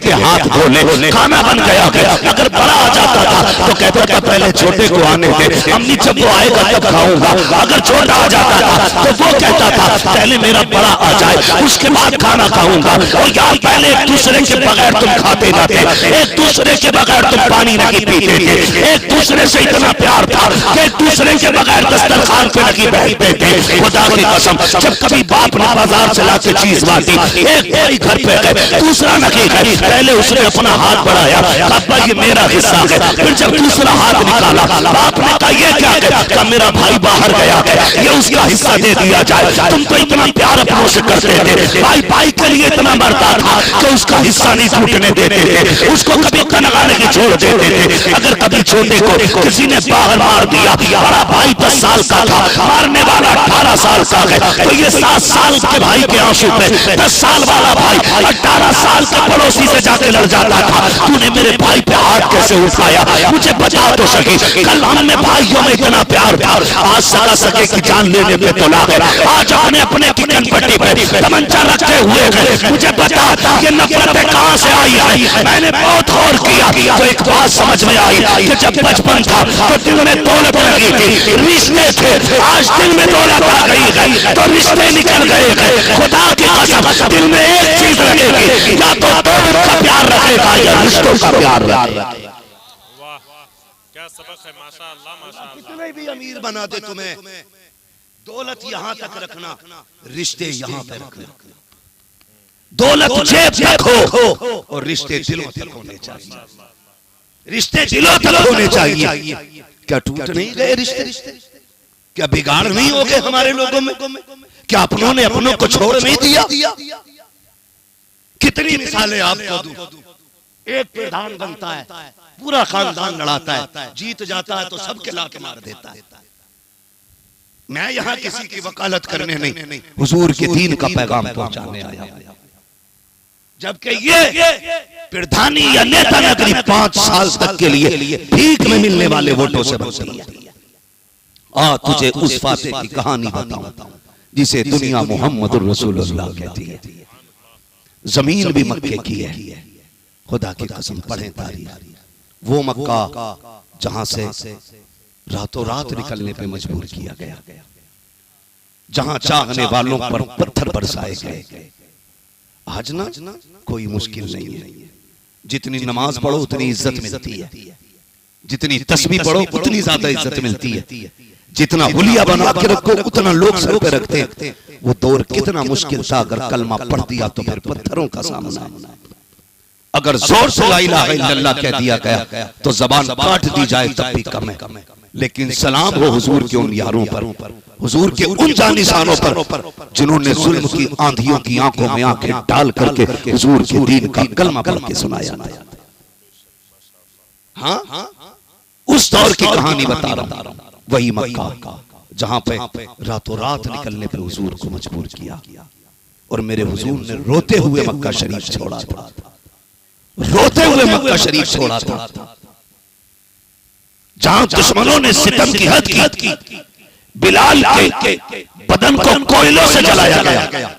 के हाथ धोले, खाना बन गया। अगर बड़ा आ जाता था तो कहता था पहले छोटे को आने दे, अम्मी जब वो आएगा तब खाऊंगा। अगर छोटा आ जाता था तो वो कहता था पहले मेरा बड़ा आ जाए उसके बाद खाना खाऊंगा। और यहाँ पहले एक दूसरे के बगैर तुम खाते ना थे, एक दूसरे के बगैर तुम पानी नहीं पीते थे, एक दूसरे से इतना प्यार था कि एक दूसरे के बगैर दस्तरखान पे नहीं बैठते थे। खुदा की कसम, जब कभी बाप ने बाजार से लाके चीज बांटी, एक भाई घर पे गए, दूसरा नहीं गए, पहले उसने अपना हाथ बढ़ाया, पापा ये मेरा हिस्सा है। फिर जब दूसरा हाथ निकाला, बाप ने कहा ये क्या है? कहा मेरा भाई बाहर गया है, ये उसका हिस्सा दे दिया जाए। तुम तो इतना प्यार अपनों से करते थे, भाई भाई के लिए इतना मरता था कि उसका हिस्सा नहीं टूटने देते थे, उसको कभी कनगाने की छोड़ देते थे। अगर कभी छोटे को किसी ने बाहर मार दिया, बड़ा भाई 10 साल का था, मारने वाला 18 साल का है, तो ये 7 साल के भाई के आंसू पे 10 साल वाला भाई 18 साल के पड़ोसी से जाके लड़ जाता था। तूने मेरे भाई पे हाथ कैसे उठाया? मुझे बता तो सके। कल हमने भाइयों में इतना प्यार था, आज सगा सके की जान लेने पे तो लागे। आज अपने अपने की कनपट्टी पे तमंचा रखे हुए हैं। मुझे बता ये नफरतें कहां से आई है? मैंने बहुत गौर किया तो एक बात समझ में आई कि जब बचपन था तो दिल में दौलत लगी थी, रिश्ते थे। आज दिल में दौलत आ गई है तो रिश्ते निकल गए हैं। खुदा की कसम, दिल में एक चीज रखेगी, या तो दौलत का प्यार रखेगा या रिश्तों का प्यार रखेगा। क्या सबक है, माशाअल्लाह माशाअल्लाह। कितने भी अमीर बना दे तुम्हें, दौलत यहां तक रखना, रिश्ते यहां पे रखना। दौलत जेब तक हो और रिश्ते दिलों तक होने चाहिए, रिश्ते दिलों तक होने चाहिए। क्या टूट नहीं गए रिश्ते? क्या बिगाड़ नहीं हो गए हमारे लोगों में? क्या अपनों ने अपनों को छोड़ नहीं दिया? कितनी मिसालें आपको दूं। एक प्रधान बनता है, पूरा खानदान लड़ाता है, जीत जाता है तो सबके लाके मार देता है। मैं यहां किसी की वकालत करने नहीं, हुजूर के दीन का पैगाम पहुंचाने आया। जबकि ये प्रधानी या नेता नगरी 5 साल तक के लिए भीख में मिलने वाले वोटों से बनती है। तुझे उस फाते की कहानी बताऊं जिसे दुनिया मोहम्मदुर रसूलुल्लाह कहती है। जमीन भी मक्के की है, खुदा की कसम पढ़ें तारीख। वो मक्का जहां से रातों रात निकलने पे मजबूर किया गया, जहां चाहने वालों पर पत्थर बरसाए गए। आज ना कोई मुश्किल नहीं है, जितनी नमाज पढ़ो उतनी इज्जत मिलती है, जितनी तस्बीह पढ़ो उतनी ज्यादा इज्जत मिलती है, जितना हुलिया बना के रखो उतना लोग सर पे रखते हैं। वो दौर कितना मुश्किल था, अगर कलमा पढ़ दिया तो फिर पत्थरों का सामना। अगर जोर से ला इलाहा इल्लल्लाह कह दिया गया तो जबान काट दी जाए तब भी कम है। लेकिन सलाम हो हुजूर के उन यारों पर, हुजूर के उन जानिसानों पर जिन्होंने जुल्म की आंधियों की आंखों में आंखें डाल करके हुजूर के दीन का कलमा पढ़ के सुनाया। हाँ, उस दौर की कहानी बता रहा हूं। वही मक्का जहां पे रातों रात निकलने पे हुजूर को मजबूर किया, और मेरे हुजूर ने रोते हुए मक्का शरीफ छोड़ा था, रोते हुए मक्का शरीफ छोड़ा था। जहां दुश्मनों ने सितम की हद की, बिलाल के बदन को कोयलों से जलाया गया,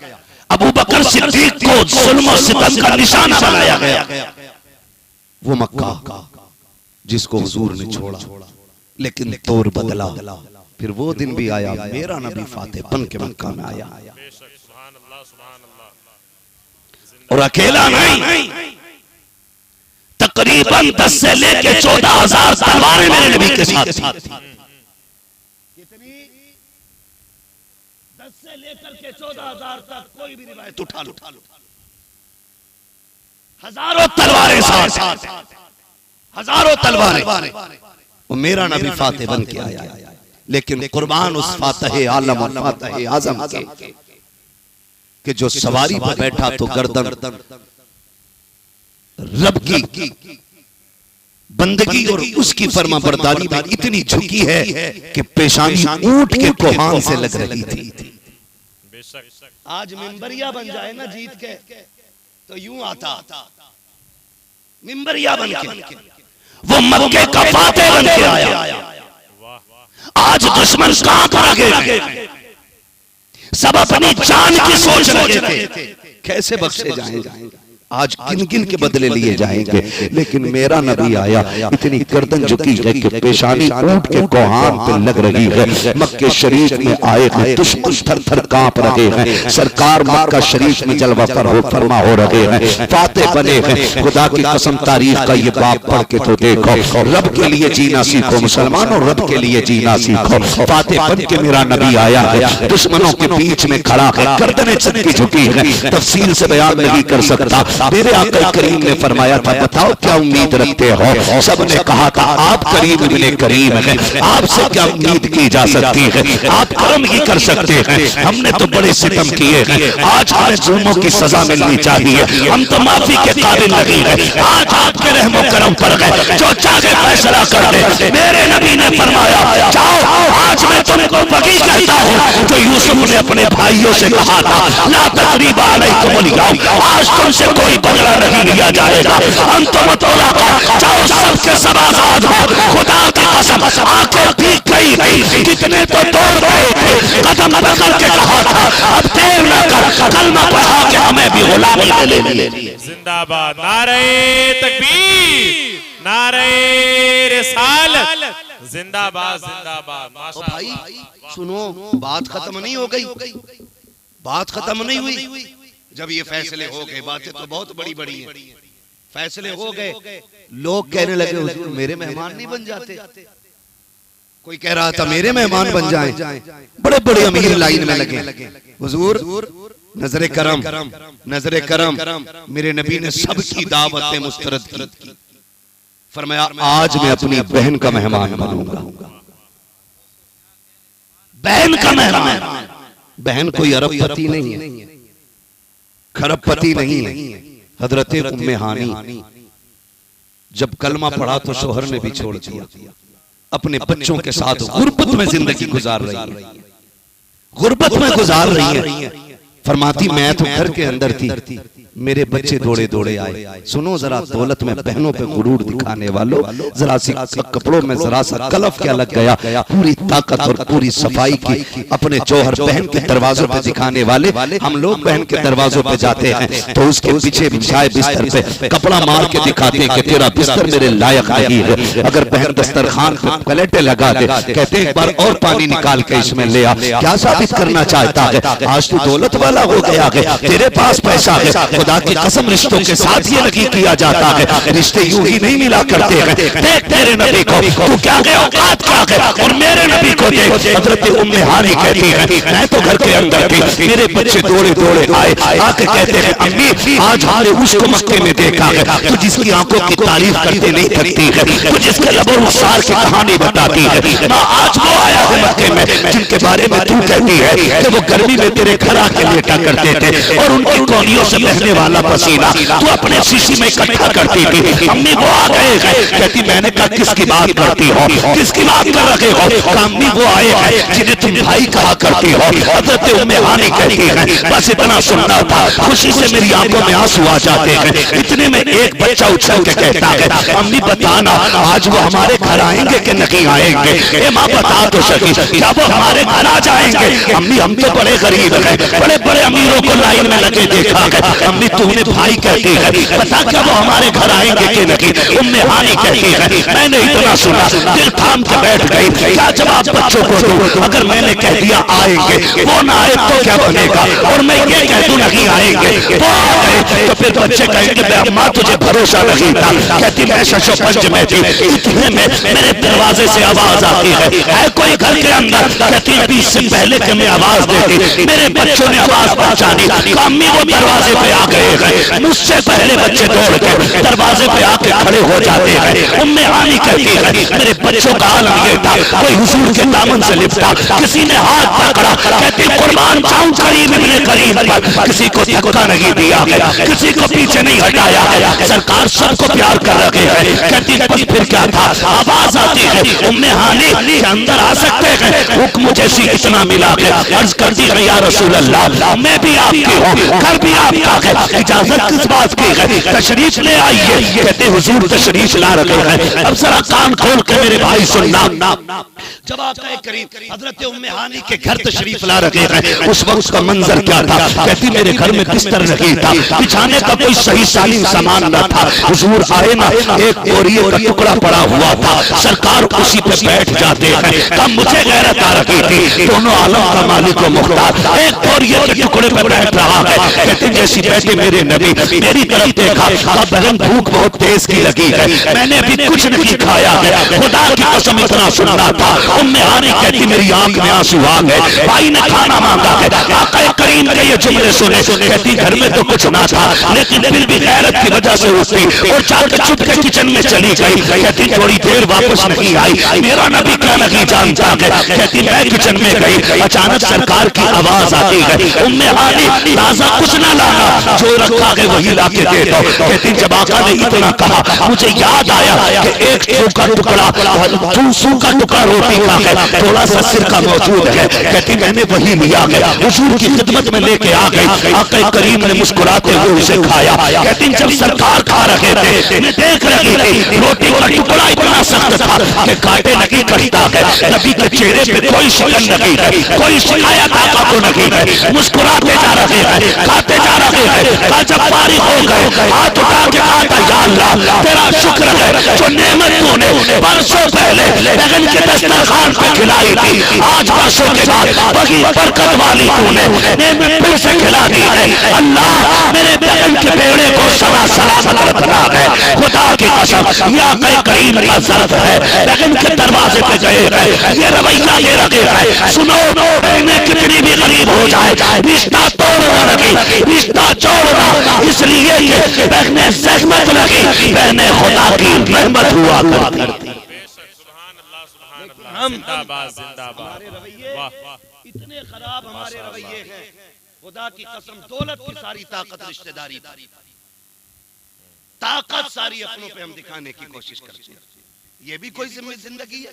अबू बकर सिद्दीक को जुल्म और सितम का निशाना बनाया गया। वो मक्का जिसको हुजूर ने छोड़ा, लेकिन तौर बदला। फिर वो दिन भी आया, मेरा नबी फातेह बन के मक्का में आया, और अकेला नहीं, तकरीबन 10 से लेके 14,000 तलवारें मेरे नबी के साथ थी। कितनी? 10 से लेकर के 14,000 तक, कोई भी रिवायत उठा लो, हजारों तलवारें साथ, हजारों तलवारें। वो मेरा नबी फातेह बन के आया, लेकिन कुर्बान उस फातेह आलम और फातेह आजम के जो सवारी पर बैठा तो गर्दन रब की बंदगी और उसकी फर्मा बरदारी में इतनी झुकी है कि पेशानी ऊंट के कोहान से लग रही थी। आज मिंबरिया बन जाए ना जीत के तो यूं आता, मिंबरिया बन के वो मक्के का फातेह बन के आया। आज दुश्मन कहां पर गए, सब अपनी जान की सोच रहे थे, कैसे बख्शे जाएंगे। आज किन किन के बदले लिए जाएंगे, लेकिन मेरा नबी आया, इतनी गर्दन झुकी है कि पेशानी ऊंट के कोहान पे लग रही है। मक्के शरीफ में आए हैं, दुश्मन थर थर कांप रहे हैं। सरकार मक्का शरीफ में जलवा फरमा हो रहे हैं, फातेह बने हैं। खुदा की कसम तारीख का ये बाप पढ़ के तो देखो, रब के लिए जीना सीखो मुसलमानों, रब के लिए जीना सीखो। फातेह बन के मेरा नबी आया है, दुश्मनों के बीच में खड़ा है, गर्दनें सबकी झुकी है, तफसील से बयान नहीं कर सकता। मेरे आका करीम ने फरमाया था, बताओ क्या उम्मीद रखते हो? सबने कहा था आप करीम इब्ने करीम हैं, आपसे क्या उम्मीद की जा सकती है, आप कर्म ही कर सकते हैं। हमने तो बड़े सितम किए हैं, आज हमें जुल्मों की सजा मिलनी चाहिए, हम तो माफी के काबिल नहीं है। आज आपके रहमो करम पर गए, जो चाहे फैसला कर दे। मेरे नबी ने फरमाया, जाओ आज मैं तुमको वही कहता हूँ जो यूसुफ ने अपने भाइयों से कहा था, ला तकरीबा अलैकुमुल यौम, आज तुमसे कोई बदला नहीं लिया जाएगा। अंतुम तुलाका, जाओ सबके सब आजाद हो। खुदा की कसम आंखें भीग गई, कितने तो दौड़ गए थे, कदम पकड़ के कहा था अब देर न कर, कलमा पढ़ा के हमें भी गुलामी ले ले। जिंदाबाद, नारे तकबीर, नारे रिसालत, जिंदाबाद जिंदाबाद। माशाअल्लाह। भाई सुनो, बात खत्म नहीं हो गई, बात खत्म नहीं हुई। जब ये फैसले हो गए, बातें तो बहुत बड़ी बड़ी हैं, फैसले हो गए, लोग कहने लगे हुजूर मेरे मेहमान नहीं बन जाते। कोई कह रहा था मेरे मेहमान बन जाएं। बड़े बड़े अमीर लाइन में लगे, हुजूर नजरे करम, नजरे करम। मेरे नबी ने सबकी दावतें मुस्तरद की। फरमाया आज मैं अपनी बहन का मेहमान बनूंगा। बहन का मेहमान, बहन कोई अरबपति नहीं है, खरबपति नहीं है। हजरत उम्मे हानी जब कलमा पढ़ा तो शोहर ने भी छोड़ दिया, अपने बच्चों के साथ गुर्बत में जिंदगी गुजार रही है, गुर्बत में गुजार रही है। फरमाती मैं तो घर के अंदर थी, मेरे बच्चे दौड़े दौड़े आए। सुनो जरा, दौलत में बहनों पे गुरूर दिखाने वालों, जरा सी कपड़ों में जरा सा कलफ क्या लग गया, पूरी ताकत और पूरी सफाई की अपने जौहर बहन के दरवाजों पे दिखाने वाले। हम लोग बहन के दरवाजों पे जाते हैं तो उसके पीछे बिछाए बिस्तर पे कपड़ा मार के दिखाते हैं कि तेरा बिस्तर मेरे लायक नहीं है। अगर बहन दस्तरखान पे प्लेटें लगा दे, कहते एक बार और पानी निकाल के इसमें ले आ। क्या साबित करना चाहता है? आज तू दौलत वाला हो गया है, तेरे पास पैसा है। खुदा की कसम रिश्तों के साथ ये नहीं किया जाता है, रिश्ते यूं ही नहीं मिला करते हैं। देख मेरे नबी को, तू क्या गया औकात क्या है, और मेरे नबी को देख। हजरत उम्मे हानी कहती है मैं तो घर के अंदर थी, मेरे बच्चे दौड़े दौड़े आए, आके कहते हैं अम्मी आज हमने उसको मक्के में देखा है, तू जिसकी आंखों की तारीफ करते नहीं थकती है, तू जिसके लबों सार की कहानी बताती है। माँ आज वो आया है मक्के में जिनके बारे में तू कहती है कि वो गर्मी में तेरे घर आके लेटा करते थे और उनकी कोहनियों से बहने वाला पसीना तू अपने शीशी में इकट्ठा करती थी। अम्मी वो आ गए हैं, कहती मैंने कहा किसकी बात करती हो, किसकी बात कर रहे हो? अम्मी वो आए हैं जिन्हें तुम भाई कहा करती हो। हजरत उम्मे हानी कहती है बस इतना सुनना था, खुशी से मेरी आंखों में आंसू आ जाते हैं। इतने में एक बच्चा उछल के कहता है अम्मी बताना आज वो हमारे घर आएंगे कि नहीं आएंगे? ए माँ बता तो सकी, क्या वो हमारे घर आ जाएंगे? अम्मी हम तो बड़े गरीब हैं, बड़े बड़े अमीरों को लाइन में लगे देखा है। अम्मी तूने भाई कहती है, पता क्या वो हमारे घर आएंगे कि नहीं? उम्मे हानी कहती है मैंने इतना सुना, दिल थाम के बैठ गई, क्या जवाब बच्चों को दूं? अगर मैंने कह दिया आएंगे, वो ना आए तो क्या बनेगा? और मैं ये कह दूं नहीं आएंगे, वो आ गए तो फिर बच्चे कहेंगे अम्मा तुझे भरोसा नहीं था। कहती मैं शशो पंच में थी, इतने में मेरे दरवाजे से आवाज आती है कोई घर के अंदर? कहती अभी इससे पहले कि मैं आवाज देती मेरे बच्चों ने आवाज पहुंचानी, अम्मी वो दरवाजे पे आ गए हैं। मुझसे पहले बच्चे दौड़ के दरवाजे पे आके खड़े हो जाते हैं। उम्मे हानी कहती है मेरे बच्चों का आलम ये था, कोई हुजूर के दामन से लिपटा, किसी ने हाथ पकड़ा, कहती कुर्बान जाऊं करीब इब्ने करीम पर, किसी को धक्का नहीं दिया गया, किसी को पीछे नहीं हटाया गया, सरकार सबको प्यार कर रखे हैं। कहती बस फिर क्या था? आवाज आती है उम्मे हानी के अंदर आ सकते हैं, हुक्म जैसी इतना मिला है। अर्ज करती है या रसूल अल्लाह मैं भी आपकी हूँ, घर भी आपका है, इजाजत किस बात की है, तशरीफ ले आइए। कहते हुजूर तशरीफ ला रहे हैं। अब जरा कान खोल के मेरे भाई सुनना, जब आका करीम हजरत उम्मे हानी के घर तशरीफ ला रहे हैं, उस वक्त का मंजर क्या था। कहती मेरे घर में बिस्तर नहीं था, बिछाने का कोई सही सालीम सामान न था। हुजूर आए ना, एक बोरिए का टुकड़ा पड़ा हुआ था, सरकार उसी पे बैठ जाते हैं। तब मुझे गैरत आ रही थी, दोनों आलम का मालिक व मुख्तार एक बोरिए के टुकड़े पे बैठ रहा है। कहते जैसी बैठे मेरे नबी मेरी तरफ देखा, बहन भूख बहुत तेज की लगी है, मैंने अभी कुछ नहीं खाया है, खुदा की कसम इतना सुनना था। उम्मे हानी कहती मेरी आंख में आंसू आ गए, भाई ने खाना मांगा है। आका करीम के ये जुमले सुने, कहती घर में तो कुछ ना था, लेकिन फिर भी गैरत की वजह से उठी और जाकर चुप के किचन में चली गई। कहती थोड़ी देर वापस नहीं आई, मेरा नबी क्या नहीं जानता है। कहती मैं किचन में गई, अचानक सरकार की आवाज आती है, उम्मे हानी ताजा कुछ ना लाना, जो रखा है वही ला के दे दो। कहती जब आका ने इतना कहा, मुझे याद आया कि एक सूखा टुकड़ा रोटी का है, थोड़ा सा सिरका मौजूद है। कहती मैंने वही लिया है, हुजूर की खिदमत में लेके आ गई। आका करीम ने मुस्कुराते हुए उसे खाया। कहती जब सरकार खा रहे थे, मैं देख रही थी, रोटी का टुकड़ा इतना सख्त था कि काटे नहीं कटता है। नबी के चेहरे पे कोई शिकन नहीं है, कोई शिकायत आका को नहीं है, मुस्कुराते जा रहे हैं, खाते जा रहे हैं। जब फारिग हो गए, हाथ उठा के कहा या अल्लाह तेरा शुक्र है जो नेमत तूने बरसों पहले लगन के दस्तरखान पे खिलाई थी, आज बरसों के बाद बड़ी बरकत वाली तूने नेमत फिर से खिला दी है। अल्लाह मेरे लगन के बेड़े को सदा सलामत रखना है। खुदा की कसम या करीम का ज़र्फ है, लगन के दरवाजे पे गए हैं, ये रवैया ये रखे है। सुनो बहने कितनी भी गरीब हो जाए, रिश्ता तोड़ना नहीं, रिश्ता जोड़ना, इसलिए ये बहने ज़हमत लगी, बहने खुदा की रहमत हुआ करती। जिंदाबाद जिंदाबाद। इतने खराब हमारे रवैये हैं, खुदा की कसम दौलत की सारी ताकत रिश्तेदारी, ताकत सारी अपनों पे हम दिखाने की कोशिश करते हैं। ये भी कोई जिंदगी है।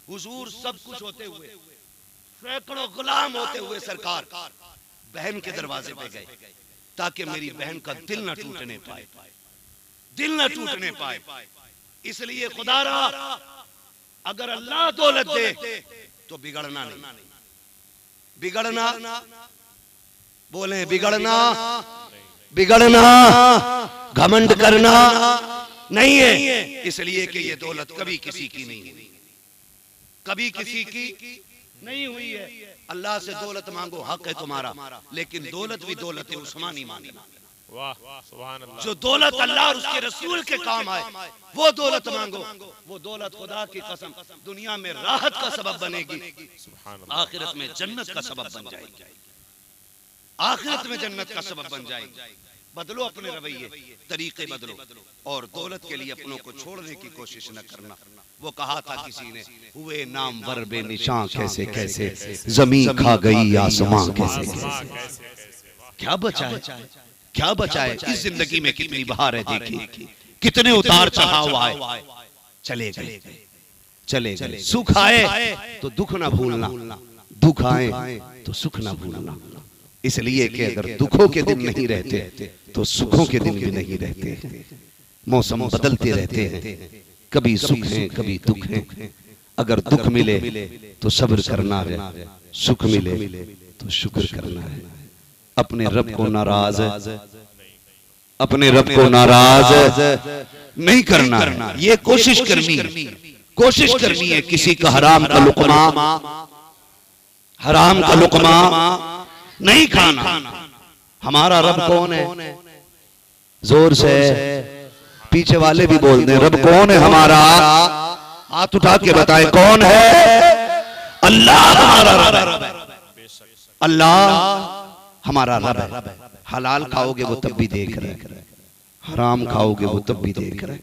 हुजूर सब कुछ होते हुए, सैकड़ों गुलाम होते हुए सरकार बहन के दरवाजे पे गए ताकि मेरी बहन का दिल न टूटने पाए, दिल न टूटने पाए। इसलिए खुदा रहा अगर अल्लाह दौलत दे तो बिगड़ना नहीं, बिगड़ना बोले बिगड़ना, बिगड़ना घमंड करना नहीं है। इसलिए कि ये दौलत कभी किसी की नहीं हुई, कभी किसी की नहीं हुई है। अल्लाह से दौलत मांगो, हक है तुम्हारा, लेकिन दौलत भी दौलत है उस्मानी मानी। जो दौलत अल्लाह और उसके रसूल के काम आए वो दौलत मांगो, वो दौलत खुदा की कसम दुनिया में राहत का सबब बनेगी, आखिरत में जन्नत का सबब बन जाएगी, आखिरत में जन्नत का सबब बन जाएगी। बदलो अपने रवैये, तरीके बदलो और दौलत के लिए अपनों को छोड़ने की कोशिश न करना। वो कहा था किसी ने, हुए नामवर बेनिशां कैसे कैसे, जमीन खा गई आसमां कैसे कैसे। क्या बचा है, क्या बचा है? इस जिंदगी में कितनी बहार है, देखिए कितने उतार चढ़ाव आए, चले गए, चले गए। सुख आए तो दुख ना भूलना, दुख आए तो सुख ना भूलना। इसलिए कि अगर दुखों के दिन नहीं रहते तो सुखों के दिन भी नहीं रहते। मौसम बदलते रहते हैं, कभी सुख है कभी दुख है। अगर दुख मिले तो सब्र करना है, सुख मिले तो शुक्र करना है। अपने रब को नाराज, अपने रब को नाराज नहीं करना है, ये कोशिश करनी है, कोशिश करनी है। किसी का हराम का लुकमा, हराम का लुकमा नहीं खाना। हमारा रब कौन है? जोर से पीछे वाले भी बोल दें, रब कौन है हमारा? हाथ उठा के बताएं कौन है? अल्लाह हमारा रब है, अल्लाह हमारा रब है। हलाल खाओगे वो तब भी देख रहे, हराम खाओगे वो तब भी देख रहे।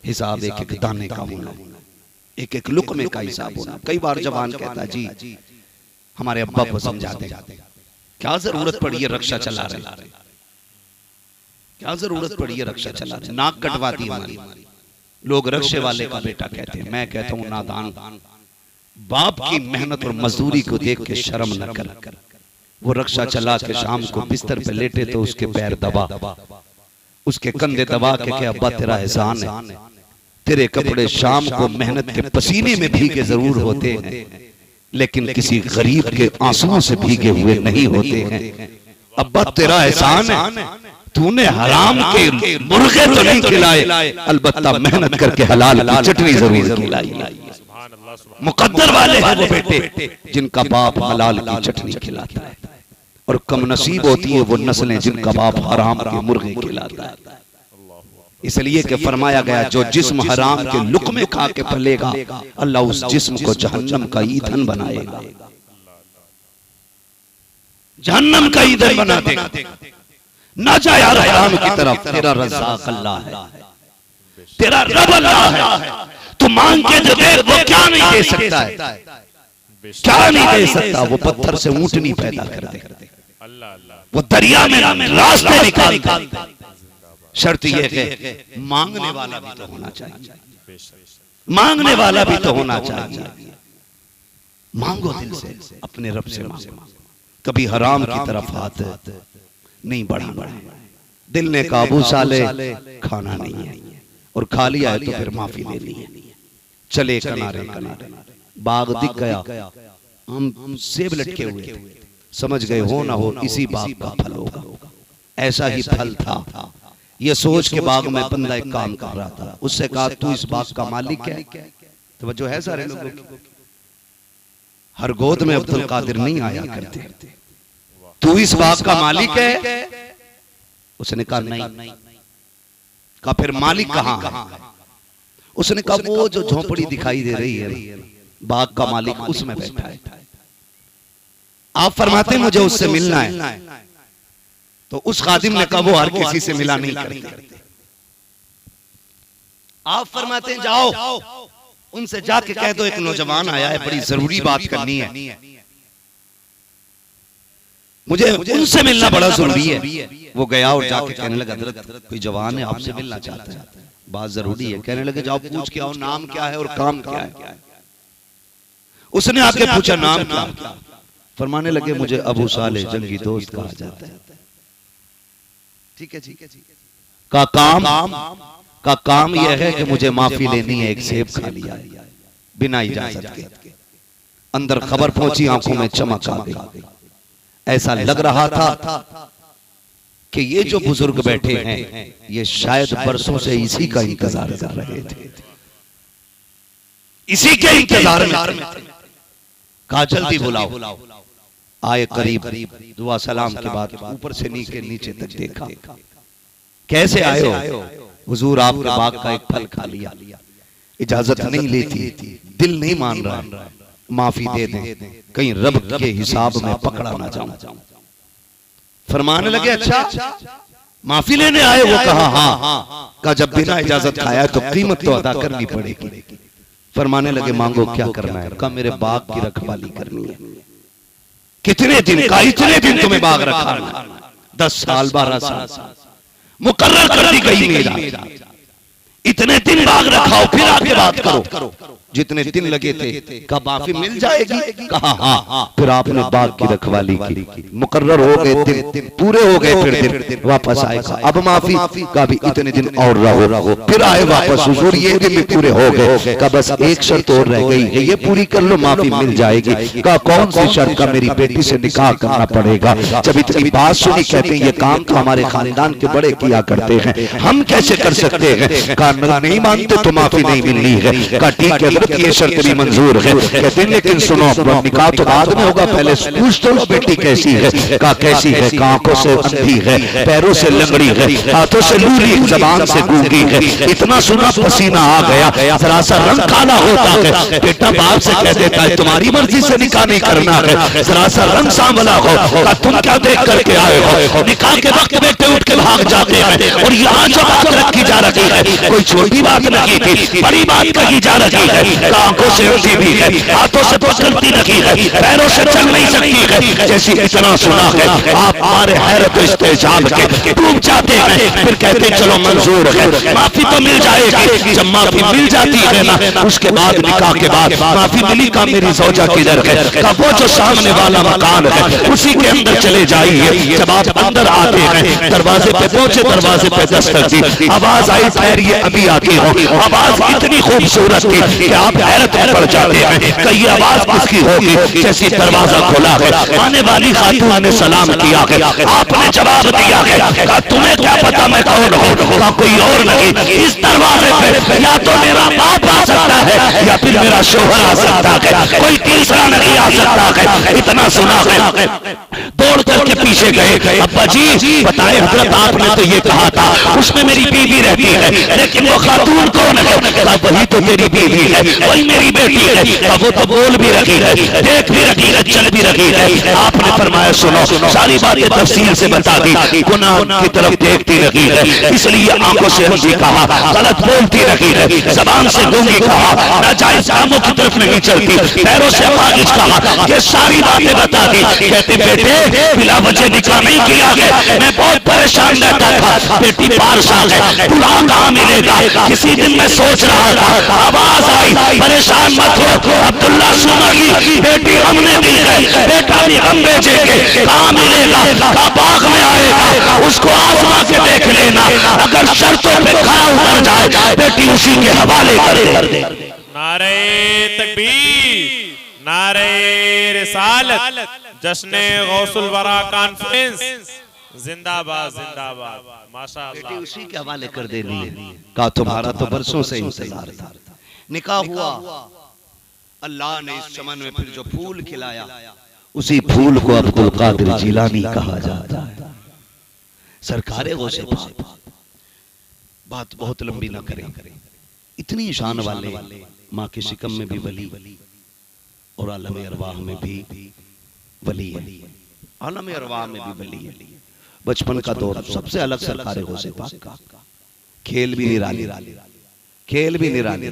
हिसाब एक एक दाने का होना, एक एक लुकमे का हिसाब होना। कई बार जवान कहता जी हमारे अब्बा को समझाते, क्या जरूरत पड़ी है रक्षा चला रहे, क्या जरूरत पड़ी है रक्षा चला रहे। नाक कटवाती हमारी, लोग रक्षे वाले का बेटा कहते हैं। मैं कहता हूं नादान, बाप की मेहनत और मजदूरी को देख के शर्म न कर, वो रक्षा चला के शाम को बिस्तर पे लेटे तो उसके पैर दबा, उसके कंधे दबा के अब्बा तेरा एहसान है, तेरे कपड़े शाम को मेहनत के पसीने में भीगे जरूर होते हैं लेकिन किसी गरीब के आंसुओं से भीगे हुए नहीं होते हैं। अब्बा तेरा एहसान है, तूने हराम के मुर्गे तो नहीं खिलाए, अलबत्ता मेहनत करके हलाल की चटनी जरूर खिलाई। मुकद्दर वाले हैं वो बेटे जिनका बाप हलाल की चटनी खिलाता है, और कम नसीब होती है वो नस्लें जिनका बाप हराम के मुर्गे खिलाता है। इसलिए कि फरमाया गया जो जिस्म हराम के लुक़मे खा के पलेगा अल्लाह उस जिस्म को जहन्नम का ईंधन बनाएगा, जहन्नम का ईंधन बना देगा। ना जा यार हराम की तरफ, तेरा रज़्ज़ाक़ अल्लाह है, तेरा रब अल्लाह है, तू मांग के जो दे वो क्या नहीं दे सकता है, क्या नहीं दे सकता। वो पत्थर से ऊंटनी पैदा कर दे, वो दरिया में रास्ते निकालता। शर्त ये है मांगने वाला भी तो होना चाहिए, मांगने वाला भी तो होना चाहिए। मांगो दिल से, अपने रब से मांगो, कभी हराम की तरफ हाथ नहीं बढ़ाना। दिल ने काबू साले खाना नहीं है, और खा लिया है तो फिर माफी लेनी है। चले किनारे किनारे, बाग दिख गया, हम सेब लटके हुए थे, समझ गए हो ना हो इसी बाग का फल होगा। ऐसा ही फल था। ये सोच के बाग में बंदा एक काम कर रहा था, उससे कहा तू इस बाग का मालिक है? तो जो है सारे लोगों की, हर गोद में अब्दुल कादिर नहीं आया करते। तू इस बाग का मालिक है? उसने कहा नहीं। कहा फिर मालिक कहाँ है? उसने कहा वो जो झोपड़ी दिखाई दे रही है बाग का मालिक उसमें बैठा है। आप फरमाते मुझे उससे मिलना है, तो उस खादिम ने कहा वो हर किसी से मिला नहीं करते। आप फरमाते हैं जाओ उनसे जाके कह दो एक नौजवान आया है, बड़ी जरूरी बात करनी है, मुझे उनसे मिलना बड़ा जरूरी है। वो गया और जाके कहने लगा हज़रत कोई जवान है आपसे मिलना चाहता है, बात जरूरी है। कहने लगे जाओ पूछ के आओ नाम क्या है और काम क्या है। उसने आके पूछा नाम क्या? फरमाने लगे मुझे अबू साले जंगी दोस्त कहा जाता है। ठीक है ठीक है। का काम यह है कि मुझे माफी लेनी है, एक सेब खा लिया है बिना इजाजत के। अंदर खबर पहुंची, आंखों में चमक आ गई। ऐसा लग रहा था कि ये जो बुजुर्ग बैठे हैं ये शायद बरसों से इसी का इंतजार कर रहे थे, इसी के इंतजार में। कहा जल्दी बुलाओ। आए करीब, दुआ सलाम के बाद ऊपर से नीचे तक देखा। कैसे आए हो? हुजूर आपके बाग का एक फल खा लिया, इजाजत नहीं लेती, दिल नहीं मान रहा, माफी दे दें, कहीं रब के हिसाब में पकड़ा ना जाऊं। फरमाने लगे अच्छा माफी लेने आए? वो कहा हाँ। कहा जब बिना इजाजत खाया तो कीमत तो अदा करनी पड़ेगी। फरमाने लगे मांगो क्या करना है? कहा मेरे बाग की रखवाली करनी है। कितने दिन का? इतने दिन तुम्हें बाग रखा? 10 साल 12 साल मुकर्रर कर दी गई मेरा। इतने दिन बाग रखाओ फिर आगे बात करो। जितने दिन लगे थे कहा माफी मिल जाएगी? कहा हाँ। फिर आपने बाग की रखवाली की, मुकर्रर हो गए दिन, पूरे हो गए, फिर दिन वापस आए। अब माफी का भी इतने दिन और रहो। फिर आए वापस, हुजूर ये दिन भी पूरे हो गए। का बस एक शर्त और रह गई है, ये पूरी कर लो माफी मिल जाएगी। का कौन सी शर्त? का मेरी बेटी से निकाह करना पड़ेगा। जब इतनी बात सुनी कहते हैं ये काम तो हमारे खानदान के बड़े किया करते हैं, हम कैसे कर सकते हैं? कहा नहीं मानते तो माफी नहीं मिलनी है। कहा ठीक है ये शर्त भी मंजूर है। कहते हैं लेकिन सुनो निकाह तो बाद में होगा, पहले पूछ तो लो बेटी कैसी है। कहा कैसी है? आंखों से अंधी है, पैरों से लंगड़ी है, हाथों से लूली, जबान से गूंगी है। इतना सुना पसीना आ गया, जरा सा रंग काला होता है। बेटा बाप से कह देता है तुम्हारी मर्जी से निकाह नहीं करना है, जरा सा रंग सांवला हो। तुम क्या देख करके आए हो? निकाह के वक्त बेटे उठ के भाग जाते हैं और यहाँ जो बात रखी जा रही है, कोई छोटी बात नहीं थी, बड़ी बात कही जा रही है। आंखों से अंधी भी है, हाथों से पकड़ती नहीं है, पैरों से चल नहीं सकती है। जैसी इतना सुना है आप हमारे हैरत इस्तेजाब के डूब जाते हैं, फिर कहते चलो मंजूर है, माफी तो मिल जाएगी। जब माफी मिल जाती है ना, उसके बाद निकाह के बाद माफी मिली का मेरी ज़ौजा किधर है, का वो जो सामने वाला मकान है उसी के अंदर चले जाइए। जब आप अंदर आते हैं, दरवाजे पे पहुंचे, दरवाजे पे दस्तक दी, आवाज आई ठहरिए अभी आती हो। आवाज इतनी खूबसूरत थी कि आप हैरत में पड़ जाते हैं कि ये आवाज किसकी होगी। जैसे दरवाजा खोला है, आने वाली खातून ने सलाम किया है, आपने जवाब दिया है, कहा तुम्हें क्या पता मैं कौन हूँ, कहा कोई और नहीं, इस दरवाजे पे या तो मेरा बाप आ सकता है या फिर मेरा शोहर आ सकता है, कोई तीसरा नहीं आ सकता है। इतना सुना है, दौड़ करके पीछे गए, अब्बा जी बताए हजरत आपने तो ये कहा था उसमें मेरी बीवी रहती है, लेकिन वो खातून कौन है, कहा वही तो तेरी बीवी है, वही मेरी बेटी है, कहा वो तो बोल भी रही है, देख भी रही है, चल भी रही है। आपने फरमाया सुनो, सारी बातें तफसील से बता दी, गुनाह की तरफ देखती रही है इसलिए आंखों से अंधी कहा, गलत बोलती रही है, जबान से गूंगी कहा, नाजायज कामों की तरफ नहीं चलती, पैरों से अपाहिज कहा, ये सारी बातें बता दी। कहते बेटे बिला वजह निकाह नहीं किया है, मैं बहुत परेशान रहता था, बेटी पारसाल है, बुढ़ा कहाँ मिलेगा। किसी दिन मैं सोच रहा था, आवाज आई परेशान मत हो अब्दुल्ला सुमरी, बेटी हमने दी है, बेटा भी हम भेजेंगे, कहाँ मिलेगा, कहाँ बाग में आएगा, उसको आजमा के देख लेना, अगर शर्तों पे खड़ा उतर जाए बेटी उसी के हवाले कर दे। नारे तकबीर, नारे रिसालत, जश्ने गौसुल वरा कॉन्फ्रेंस जिंदाबाद जिंदाबाद। माशाअल्लाह, बेटी उसी के हवाले कर देनी है। कहा तुम्हारा तो बरसों से इंतजार था, निकाह हुआ, अल्लाह ने इस चमन में फिर जो फूल खिलाया उसी फूल को अब्दुल कादिर जिलानी कहा जाता है। सरकारे गौसे पाक, बात बहुत लंबी ना करें, इतनी शान वाले माँ के शिकम में भी वली और आलम अरवाह में भी वली है, आलम अरवाह में भी वली है। बचपन का दौर सबसे अलग सरकारे गौसे पाक का, खेल भी निराली, खेल भी निराली,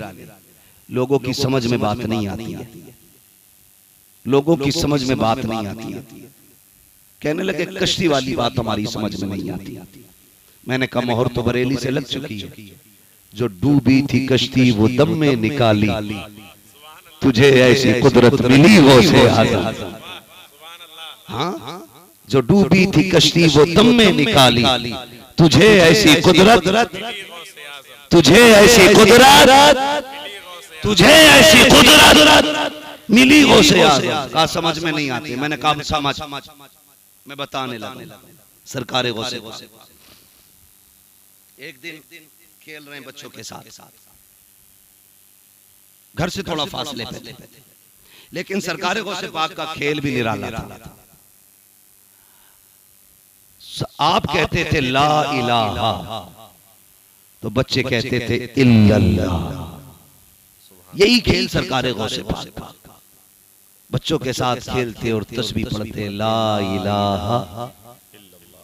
लोगों की समझ में बात नहीं आती है, लोगों की समझ में बात नहीं आती है। कहने लगे कश्ती वाली बात हमारी समझ में नहीं आती। मैंने कहा मोहर तो बरेली से लग चुकी है, जो डूबी थी कश्ती वो दम में निकाली, तुझे ऐसी कुदरत मिली वो से आजाद। हाँ, जो डूबी थी कश्ती वो दम में निकाली, तुझे ऐसी कुदरत, तुझे ऐसी कुदरत, तुझे ऐसी कुदरत मिली वो से आजाद। कहा समझ में नहीं आती। मैंने कहा समझ, मैं बताने लगा। सरकारे गौसे, एक दिन खेल रहे हैं बच्चों के साथ, घर से थोड़ा फासले पे, लेकिन सरकारे गौसे पाक का खेल भी निराला था। आप कहते थे ला इलाहा, तो बच्चे कहते थे इल्लल्लाह। यही खेल सरकारे गौसे पाक का, बच्चों के साथ खेलते और तस्बीह पढ़ते ला इलाहा।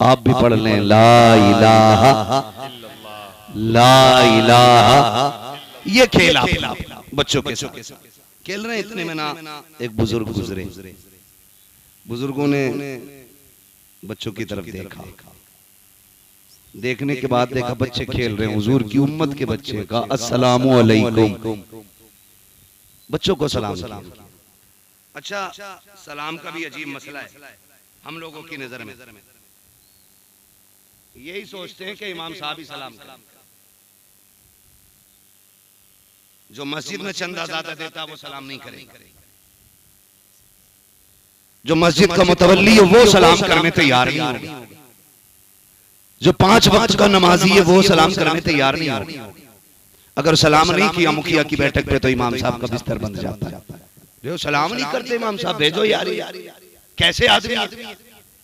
आप भी पढ़ लें ला इलाहा, ला इलाहा। ये खेल आप बच्चों के साथ खेल रहे हैं। इतने में ना एक बुजुर्ग गुजरे, बुजुर्गों ने बच्चों की तरफ देखा, देखने के बाद देखा बच्चे खेल रहे हैं, हुजूर की उम्मत के बच्चे, का अस्सलामु अलैकुम, बच्चों को सलाम किया। अच्छा, सलाम का भी अजीब मसला है हम लोगों की नजर में। यही सोचते हैं कि इमाम साहब ही सलाम करें, जो मस्जिद में चंदा ज्यादा देता वो सलाम नहीं करेगा, जो मस्जिद का मुतवल्ली है वो सलाम करने तैयार नहीं होगा, जो 5 वक्त का नमाजी है वो सलाम करने तैयार नहीं होगा। अगर सलाम नहीं किया मुखिया की बैठक पे तो इमाम साहब का बिस्तर बंद जाता है। जो सलाम नहीं करते इमाम साहब, भेजो यार, कैसे आदमी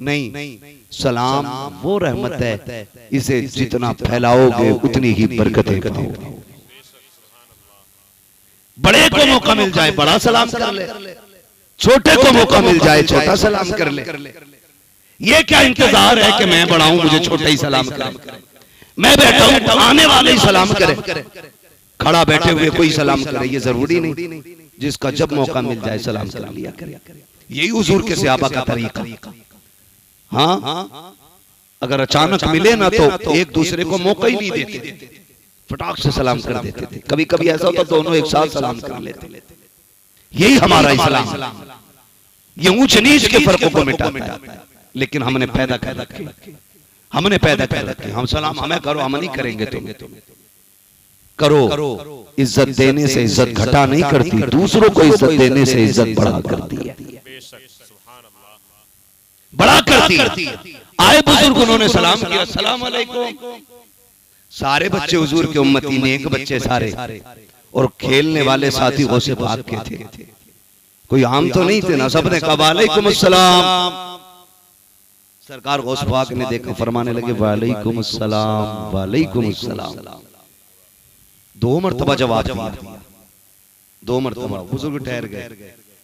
नहीं। सलाम वो रहमत है, इसे जितना फैलाओगे उतनी ही बरकतें पाओगे। बड़े को मौका मिल जाए बड़ा सलाम कर ले, छोटे को मौका मिल जाए छोटा सलाम कर ले। ये क्या इंतजार है कि मैं बड़ा हूं मुझे छोटा ही सलाम करे। मैं बैठा हूं, आने वाले ही सलाम करे, खड़ा बैठे हुए कोई सलाम करे, ये जरूरी नहीं। जिसका जब मौका मिल जाए सलाम कर लिया करे। यही हुजूर के सहाबा का तरीका। हाँ, अगर अचानक मिले ना तो एक दूसरे को मौका ही नहीं देते, फटाक से सलाम कर देते थे। कभी कभी ऐसा होता दोनों एक साथ सलाम कर लेते। यही हमारा इस्लाम, ये ऊंच नीच के फर्कों को मिटाता है। लेकिन हमने पैदा कर रखे, हम सलाम हमें करो, हम नहीं करेंगे, तुम्हें करो। इज्जत देने से इज्जत घटा नहीं करती, दूसरों को इज्जत देने से इज्जत बढ़ा करती है, बड़ा करती है। आए बुजुर्ग, उन्होंने सलाम किया, सलाम अलैकुम। सारे बच्चे हुजूर के उम्मती, नेक बच्चे सारे, और खेलने वाले साथी गौसे पाक के थे, कोई आम तो नहीं थे ना। सबने कहा वालेकुम अस्सलाम। सरकार गौस पाक ने देखा, फरमाने लगे वालेकुम अस्सलाम, वालेकुम अस्सलाम। 2 मरतबा जवाब दिया, 2 मरतबा। बुजुर्ग ठहर गए,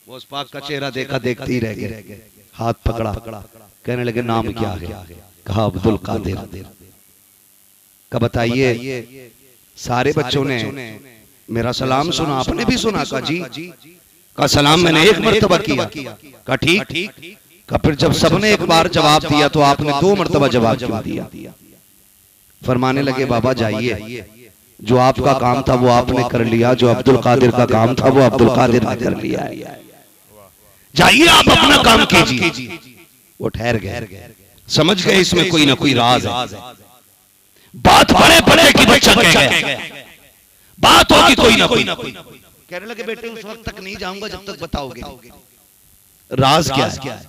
गौस पाक का चेहरा देखा, देखते ही रह गए। हाथ पकड़ा, कहने लगे नाम क्या है? कहा अब्दुल कादिर। का बताइए, सारे बच्चों ने मेरा सलाम सुना, आपने भी सुना? कहा जी। का सलाम मैंने 1 मरतबा किया। का ठीक। का फिर जब सबने एक बार जवाब दिया तो आपने 2 मरतबा जवाब क्यों दिया? फरमाने लगे बाबा जाइए, जो आपका काम था वो आपने कर लिया, जो अब्दुल कादिर का काम था वो अब्दुल कादिर ने कर लिया है, जाइए आप अपना काम कीजिए। वो ठहर गए, समझ गए इसमें कोई ना कोई राज है। बात बड़े बड़े की बच्चा कह गया, बात होगी कोई ना कोई। कहने लगे बेटे उस वक्त तक नहीं जाऊंगा जब तक बताओगे राज क्या है।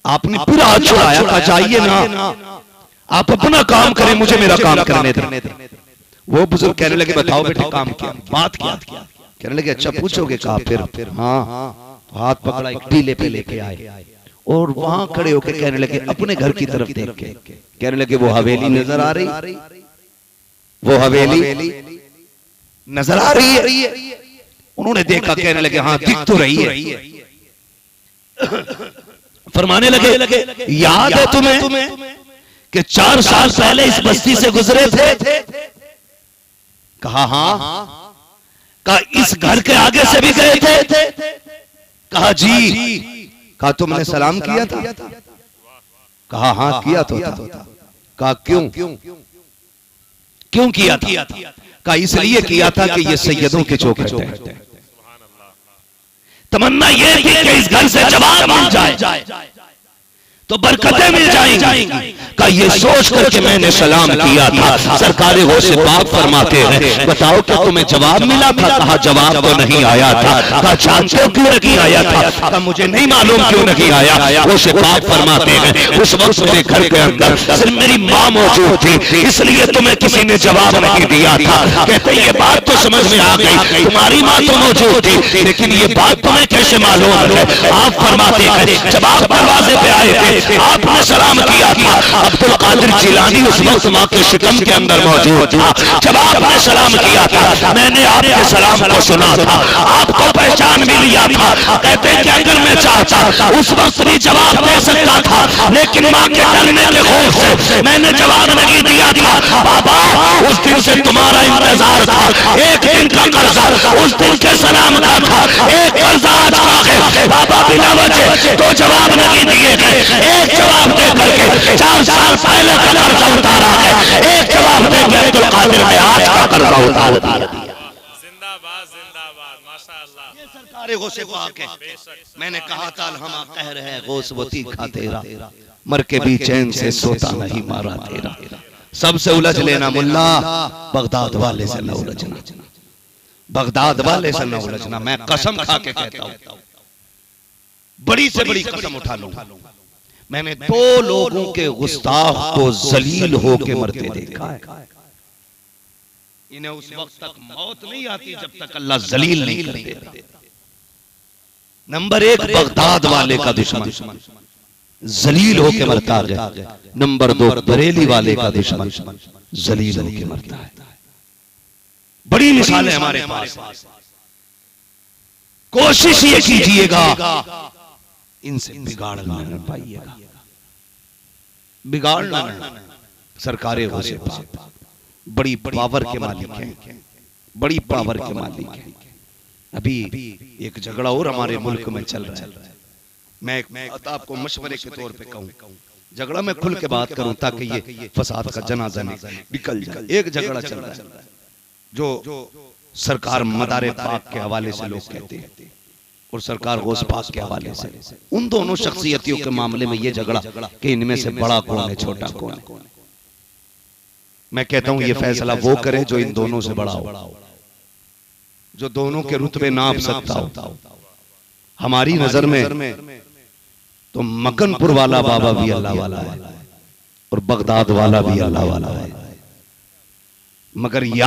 आपने पूरा हाथ छुड़ाया, कहा जाइए ना, आप अपना काम करें, मुझे मेरा काम करने दें। वो बुजुर्ग कहने लगे बताओ बेटे काम क्या, बात क्या? कहने लगे अच्छा पूछोगे? कहा फिर हाँ। तो हाथ पकड़ा, एक टीले पे लेके आए और वहां खड़े होकर कहने लगे अपने घर की तरफ देख के, कहने लगे वो हवेली नजर आ रही? वो हवेली नजर आ रही है? उन्होंने देखा, कहने लगे हाँ दिख तो रही है। फरमाने लगे याद है तुम्हें कि 4 साल पहले इस बस्ती से गुजरे थे? कहा हाँ। कहा इस घर के आगे से भी गए थे? कहा जी। कहा तुमने सलाम किया था? कहा हाँ किया तो था। कहा क्यों किया था? कहा इसलिए किया था कि ये सैयदों के चौखट है। तमन्ना ये थी कि इस घर से जवाब मिल जाए तो बरकतें मिल जाएंगी। का ये सोच करके मैंने सलाम किया था। सरकार गौसे पाक फरमाते हैं बताओ क्या तुम्हें जवाब मिला था? कहा जवाब तो नहीं आया था। कहा जानते हो क्यों नहीं आया था? कहा मुझे नहीं मालूम क्यों नहीं आया। गौसे पाक फरमाते हैं उस वक्त मेरे घर के अंदर सिर्फ मेरी माँ मौजूद थी, इसलिए तुम्हें किसी ने जवाब नहीं दिया था। कहते ये बात तो समझ में आ गई, तुम्हारी माँ तो मौजूद थी, लेकिन ये बात तुम्हें कैसे मालूम है? आप फरमाते हैं जब आप दरवाजे पे आए थे आपने सलाम किया था। अब्दुल कादिर जिलानी उस वक्त माँ के शिकम के अंदर मौजूद था। जब आपने सलाम किया था मैंने आपके सलाम को सुना था, आपको पहचान भी लिया था। कहते कि अगर मैं चाहता उस वक्त भी जवाब दे सकता था, लेकिन माँ के डरने के खौफ से मैंने जवाब नहीं दिया था। बाबा उस दिन से तुम्हारा इंतजार था, एक दिन का कर्जा उस दिन के सलाम का था, एक कर्जा आज का है। बाबा बिना वजह तो जवाब नहीं दिए गए, एक जवाब दे करके 4 साल पहले का कर्जा उतारा है, एक जवाब दे के अब्दुल कादिर ने आज का कर्जा उतार दिया। जिंदाबाद जिंदाबाद माशाअल्लाह। ये सरकार गौसे पाक है। मैंने कहा था हम कह रहे हैं गौस वो तीखा तेरा, मर के भी चैन से सोता नहीं मारा तेरा। सबसे उलझ लेना मुल्ला, बगदाद वाले से न उलझना, बगदाद वाले से न उलझना। मैं कसम खा के कहता हूं, बड़ी से बड़ी कसम उठा लूं, मैंने 2 लोगों के गुस्ताख को जलील होके मरते देखा है। इन्हें उस वक्त तक मौत नहीं आती जब तक अल्लाह जलील नहीं कर देता। नंबर 1 बगदाद वाले का दुश्मन जलील होके मरता है। नंबर 2 बरेली वाले का दुश्मन जलील होके मरता है। बड़ी मिसालें हमारे पास। कोशिश ये कीजिएगा इनसे बिगाड़ना न पाइएगा, बिगाड़ना सरकारें गौसे पाक। बड़ी पावर के मालिक हैं, बड़ी पावर के मालिक हैं। अभी एक झगड़ा और हमारे मुल्क में चल रहा है। मैं आपको मशवरे के तौर पे कहूं, झगड़ा में खुल के बात करूं ताकि ये फसाद का जनाजा निकल जाए। एक झगड़ा चल रहा है जो सरकार मदारे पाक के हवाले से लोग कहते हैं और सरकार गौस पाक के हवाले से। उन दोनों शख्सियतियों के मामले में ये झगड़ा कि इनमें से बड़ा कौन है छोटा कौन है। मैं कहता हूं ये फैसला वो करे जो इन दोनों से बड़ा हो, जो दोनों के रुतबे नाप सकता हो। हमारी नजर में तो मकनपुर वाला बाबा भी अल्लाह वाला है और बगदाद वाला भी अल्लाह वाला है, मगर या